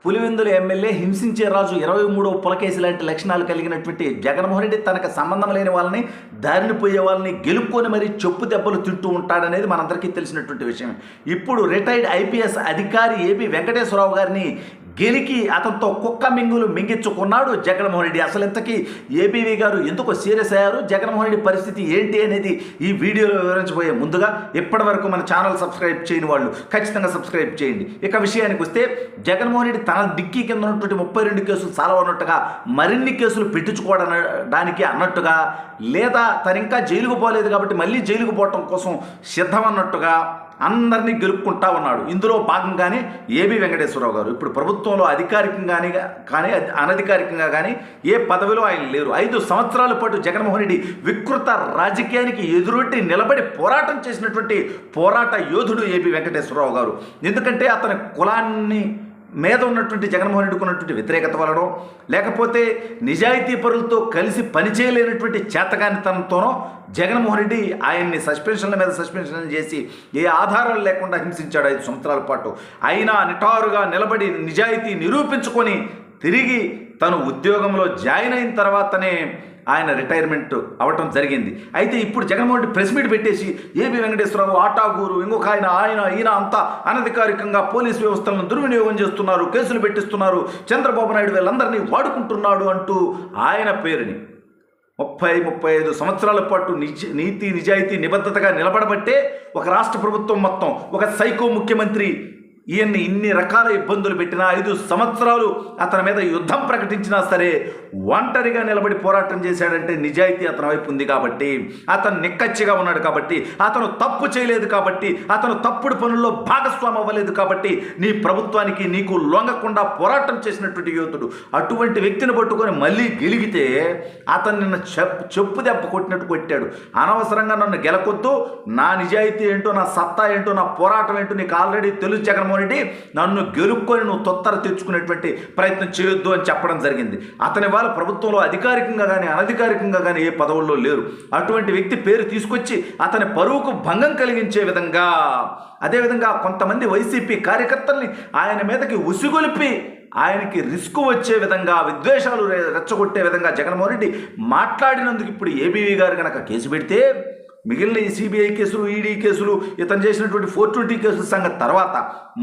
Pulivendula MLA హింసించే రాజు 23వ పులకేసి లాంటి లక్షణాలు కలిగినటువంటి జగన్మోహన్ రెడ్డి తనకు సంబంధం లేని వాళ్ళని, దారిని పోయే వాళ్ళని గెలుపుకొని మరీ చెప్పు దెబ్బలు తింటూ ఉంటాడనేది మనందరికీ తెలిసినటువంటి విషయం. ఇప్పుడు రిటైర్డ్ ఐపీఎస్ అధికారి ఏపీ వెంకటేశ్వరరావు గారిని గెలికి అతనితో కుక్క మింగులు మింగించుకున్నాడు జగన్మోహన్ రెడ్డి. అసలు ఇంతకీ ఏబీవీ గారు ఎందుకు సీరియస్ అయ్యారు, జగన్మోహన్ రెడ్డి పరిస్థితి ఏంటి అనేది ఈ వీడియోలో వివరించబోయే ముందుగా ఇప్పటి వరకు మన ఛానల్ సబ్స్క్రైబ్ చేయని వాళ్ళు ఖచ్చితంగా సబ్స్క్రైబ్ చేయండి. ఇక విషయానికి వస్తే, జగన్మోహన్ రెడ్డి తన డిక్కీ కింద ఉన్నటువంటి 32 కేసులు చాలవన్నట్టుగా మరిన్ని కేసులు పెట్టించుకోవడానికి అన్నట్టుగా, లేదా తను ఇంకా జైలుకు పోలేదు కాబట్టి మళ్ళీ జైలుకు పోవటం కోసం సిద్ధమన్నట్టుగా అందరినీ గెలుపుకుంటా ఉన్నాడు. ఇందులో భాగంగానే ఏబీ వెంకటేశ్వరరావు గారు ఇప్పుడు ప్రభుత్వంలో అధికారికంగానే కానీ అనధికారికంగా కానీ ఏ పదవిలో ఆయన లేరు. 5 సంవత్సరాల పాటు జగన్మోహన్ రెడ్డి వికృత రాజకీయానికి ఎదురొట్టి నిలబడి పోరాటం చేసినటువంటి పోరాట యోధుడు ఏబీ వెంకటేశ్వరరావు గారు. ఎందుకంటే అతని కులాన్ని మీద ఉన్నటువంటి జగన్మోహన్ రెడ్డికి ఉన్నటువంటి వ్యతిరేకత వలనో, లేకపోతే నిజాయితీ పరులతో కలిసి పనిచేయలేనటువంటి చేతగానితనంతోనో జగన్మోహన్ రెడ్డి ఆయన్ని సస్పెన్షన్ల మీద సస్పెన్షన్ చేసి ఏ ఆధారాలు లేకుండా హింసించాడు 5 సంవత్సరాల పాటు. అయినా నిటారుగా నిలబడి నిజాయితీ నిరూపించుకొని తిరిగి తను ఉద్యోగంలో జాయిన్ అయిన తర్వాతనే ఆయన రిటైర్మెంట్ అవ్వటం జరిగింది. అయితే ఇప్పుడు జగన్మోహన్ రెడ్డి ప్రెస్ మీట్ పెట్టేసి ఏబీ వెంకటేశ్వరరావు ఆటాగూరు, ఇంకొక ఈయన అంతా అనధికారికంగా పోలీస్ వ్యవస్థలను దుర్వినియోగం చేస్తున్నారు, కేసులు పెట్టిస్తున్నారు, చంద్రబాబు నాయుడు వీళ్ళందరినీ వాడుకుంటున్నాడు అంటూ ఆయన పేరుని 35 సంవత్సరాల పాటు నీతి నిజాయితీ నిబద్ధతగా నిలబడబట్టే ఒక రాష్ట్ర ప్రభుత్వం మొత్తం ఒక సైకో ముఖ్యమంత్రి ఈయన్ని ఇన్ని రకాల ఇబ్బందులు పెట్టినా 5 సంవత్సరాలు అతని మీద యుద్ధం ప్రకటించినా సరే ఒంటరిగా నిలబడి పోరాటం చేశాడంటే నిజాయితీ అతని వైపు ఉంది కాబట్టి, అతను నిక్కచ్చిగా ఉన్నాడు కాబట్టి, అతను తప్పు చేయలేదు కాబట్టి, అతను తప్పుడు పనుల్లో భాగస్వామి అవ్వలేదు కాబట్టి నీ ప్రభుత్వానికి నీకు లొంగకుండా పోరాటం చేసినటువంటి యోధుడు. అటువంటి వ్యక్తిని పట్టుకొని మళ్ళీ గెలిగితే అతను నిన్న చెప్పు దెబ్బ కొట్టినట్టు కొట్టాడు. అనవసరంగా నన్ను గెలకొద్దు, నా నిజాయితీ ఏంటో, నా సత్తా ఏంటో, నా పోరాటం ఏంటో నీకు ఆల్రెడీ తెలుసు జగన్మోహన్ రెడ్డి, నన్ను గెలుపుకొని నువ్వు తొత్తర తెచ్చుకునేటువంటి ప్రయత్నం చేయొద్దు అని చెప్పడం జరిగింది. అతని వాళ్ళ ప్రభుత్వంలో అధికారికంగా కానీ అనధికారికంగా కానీ ఏ పదవుల్లో లేరు. అటువంటి వ్యక్తి పేరు తీసుకొచ్చి అతని పరువుకు భంగం కలిగించే విధంగా, అదేవిధంగా కొంతమంది వైసీపీ కార్యకర్తల్ని ఆయన మీదకి ఉసిగొలిపి ఆయనకి రిస్క్ వచ్చే విధంగా, విద్వేషాలు రెచ్చగొట్టే విధంగా జగన్మోహన్ రెడ్డి మాట్లాడినందుకు ఇప్పుడు ఏబీవీ గారు కనుక కేసు పెడితే, మిగిలిన ఈ సిబిఐ కేసులు, ఈడీ కేసులు, ఇతను చేసినటువంటి 420 కేసుల సంగతి తర్వాత,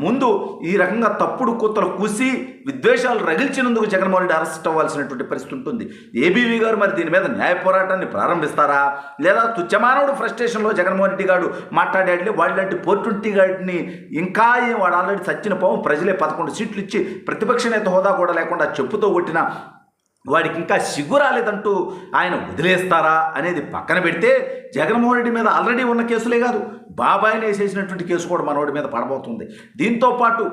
ముందు ఈ రకంగా తప్పుడు కూతలు కూసి విద్వేషాలు రగిల్చినందుకు జగన్మోహన్ రెడ్డి అరెస్ట్ అవ్వాల్సినటువంటి పరిస్థితి ఉంటుంది. ఏబీవీ గారు మరి దీని మీద న్యాయ పోరాటాన్ని ప్రారంభిస్తారా, లేదా తుచ్చమానవుడు ఫ్రస్ట్రేషన్లో జగన్మోహన్ రెడ్డి గారు మాట్లాడాడు వాళ్ళంటి 420 గాడిని ఇంకా వాడు ఆల్రెడీ చచ్చిన పాము, ప్రజలే 11 సీట్లు ఇచ్చి ప్రతిపక్ష నేత హోదా కూడా లేకుండా చెప్పుతో కొట్టిన వాడికి ఇంకా సిగ్గు రాలేదంటూ ఆయన వదిలేస్తారా అనేది పక్కన పెడితే, జగన్మోహన్ రెడ్డి మీద ఆల్రెడీ ఉన్న కేసులే కాదు, బాబాయిని వేసేసినటువంటి కేసు కూడా మనోడి మీద పడబోతుంది. దీంతోపాటు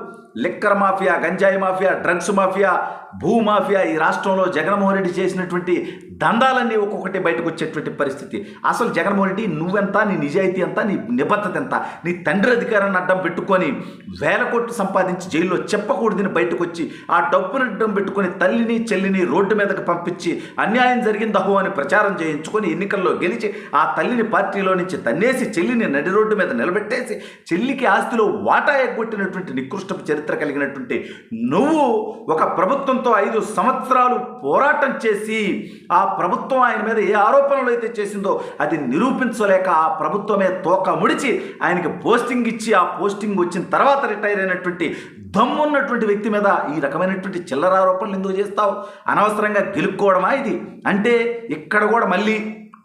లిక్కర్ మాఫియా, గంజాయి మాఫియా, డ్రగ్స్ మాఫియా, భూ మాఫియా, ఈ రాష్ట్రంలో జగన్మోహన్ రెడ్డి చేసినటువంటి దందాలన్నీ ఒక్కొక్కటి బయటకు వచ్చేటువంటి పరిస్థితి. అసలు జగన్మోహన్ రెడ్డి నువ్వెంత, నీ నిజాయితీ ఎంత, నీ నిబద్ధత ఎంత, నీ తండ్రి అధికారాన్ని అడ్డం పెట్టుకొని 1000 కోట్లు సంపాదించి జైల్లో చెప్పకూడదని బయటకు వచ్చి ఆ డబ్బును అడ్డం పెట్టుకొని తల్లిని చెల్లిని రోడ్డు మీదకి పంపించి అన్యాయం జరిగిందహో అని ప్రచారం చేయించుకొని ఎన్నికల్లో గెలిచి ఆ తల్లిని పార్టీలో నుంచి తన్నేసి చెల్లిని నడి రోడ్డు మీద నిలబెట్టేసి చెల్లికి ఆస్తిలో వాటా ఎగ్గొట్టినటువంటి నికృష్టపు చరిత్ర కలిగినటువంటి నువ్వు ఒక ప్రభుత్వంతో 5 సంవత్సరాలు పోరాటం చేసి ఆ ప్రభుత్వం ఆయన మీద ఏ ఆరోపణలు అయితే చేసిందో అది నిరూపించలేక ఆ ప్రభుత్వమే తోక ముడిచి ఆయనకి పోస్టింగ్ ఇచ్చి, ఆ పోస్టింగ్ వచ్చిన తర్వాత రిటైర్ అయినటువంటి దమ్మున్నటువంటి వ్యక్తి మీద ఈ రకమైనటువంటి చిల్లర ఆరోపణలు ఎందుకు చేస్తావు? అనవసరంగా గెలుపుకోవడమా ఇది? అంటే ఇక్కడ కూడా మళ్ళీ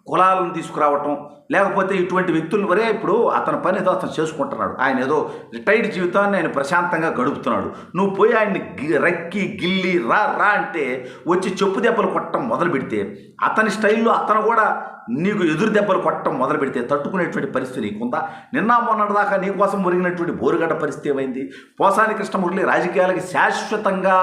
కులాలను తీసుకురావటం, లేకపోతే ఇటువంటి వ్యక్తులు వరే ఇప్పుడు అతని పని ఏదో అతను చేసుకుంటున్నాడు, ఆయన ఏదో రిటైర్డ్ జీవితాన్ని ఆయన ప్రశాంతంగా గడుపుతున్నాడు, నువ్వు పోయి ఆయన్ని రక్కి గిల్లి రా రా అంటే వచ్చి చెప్పు దెబ్బలు కొట్టడం మొదలు పెడితే, అతని స్టైల్లో అతను కూడా నీకు ఎదురు దెబ్బలు కొట్టడం మొదలు పెడితే తట్టుకునేటువంటి పరిస్థితి నీకుందా? నిన్న మొన్నటిదాకా నీ కోసం మురిగినటువంటి బోరుగడ్డ పరిస్థితి ఏమైంది? పోసాని కృష్ణమురళి రాజకీయాలకి శాశ్వతంగా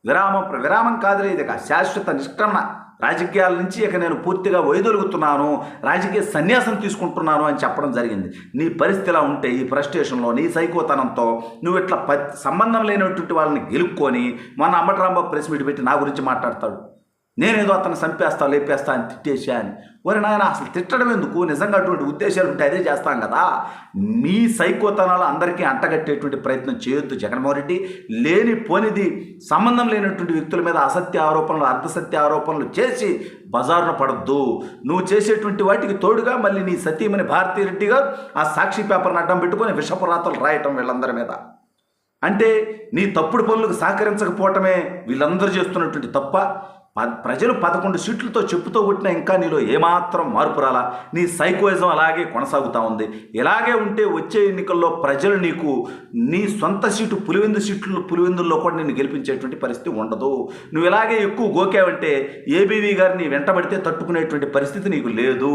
విరామం కాదులే, ఇది శాశ్వత నిష్క్రమణ, రాజకీయాల నుంచి ఇక నేను పూర్తిగా వైదొలుగుతున్నాను, రాజకీయ సన్యాసం తీసుకుంటున్నాను అని చెప్పడం జరిగింది. నీ పరిస్థితి ఇలా ఉంటే, ఈ ఫ్రస్ట్రేషన్లో నీ సైకోతనంతో నువ్వు ఇట్లా సంబంధం లేనటువంటి వాళ్ళని గెలుక్కొని, మన అంబటి రాంబాబు ప్రెస్ మీట్ పెట్టి నా గురించి మాట్లాడతాడు. నేనేదో అతను చంపేస్తా లేపేస్తా అని తిట్టేశా అని. ఒరే నాయన, అసలు తిట్టడం ఎందుకు? నిజంగా అటువంటి ఉద్దేశాలు ఉంటే అదే చేస్తాం కదా. మీ సైకోతనాలు అందరికీ అంటగట్టేటువంటి ప్రయత్నం చేయొద్దు జగన్మోహన్ రెడ్డి. లేనిపోనిది సంబంధం లేనటువంటి వ్యక్తుల మీద అసత్య ఆరోపణలు, అర్ధసత్య ఆరోపణలు చేసి బజారున పడద్దు. నువ్వు చేసేటువంటి వాటికి తోడుగా మళ్ళీ నీ సతీమణి భారతీరెడ్డి గారు ఆ సాక్షి పేపర్ని అడ్డం పెట్టుకొని విషపురాతలు రాయటం వీళ్ళందరి మీద. అంటే నీ తప్పుడు పనులకు సహకరించకపోవటమే వీళ్ళందరూ చేస్తున్నటువంటి తప్ప. ప్రజలు 11 సీట్లతో చెప్పుతో కొట్టినా ఇంకా నీలో ఏమాత్రం మార్పు రాలా. నీ సైకోయిజం అలాగే కొనసాగుతూ ఉంది. ఇలాగే ఉంటే వచ్చే ఎన్నికల్లో ప్రజలు నీకు నీ సొంత సీటు పులివెందుల్లో కూడా నిన్ను గెలిపించేటువంటి పరిస్థితి ఉండదు. నువ్వు ఇలాగే ఎక్కువ గోకావంటే ఏబీవీ గారిని వెంటబడితే తట్టుకునేటువంటి పరిస్థితి నీకు లేదు.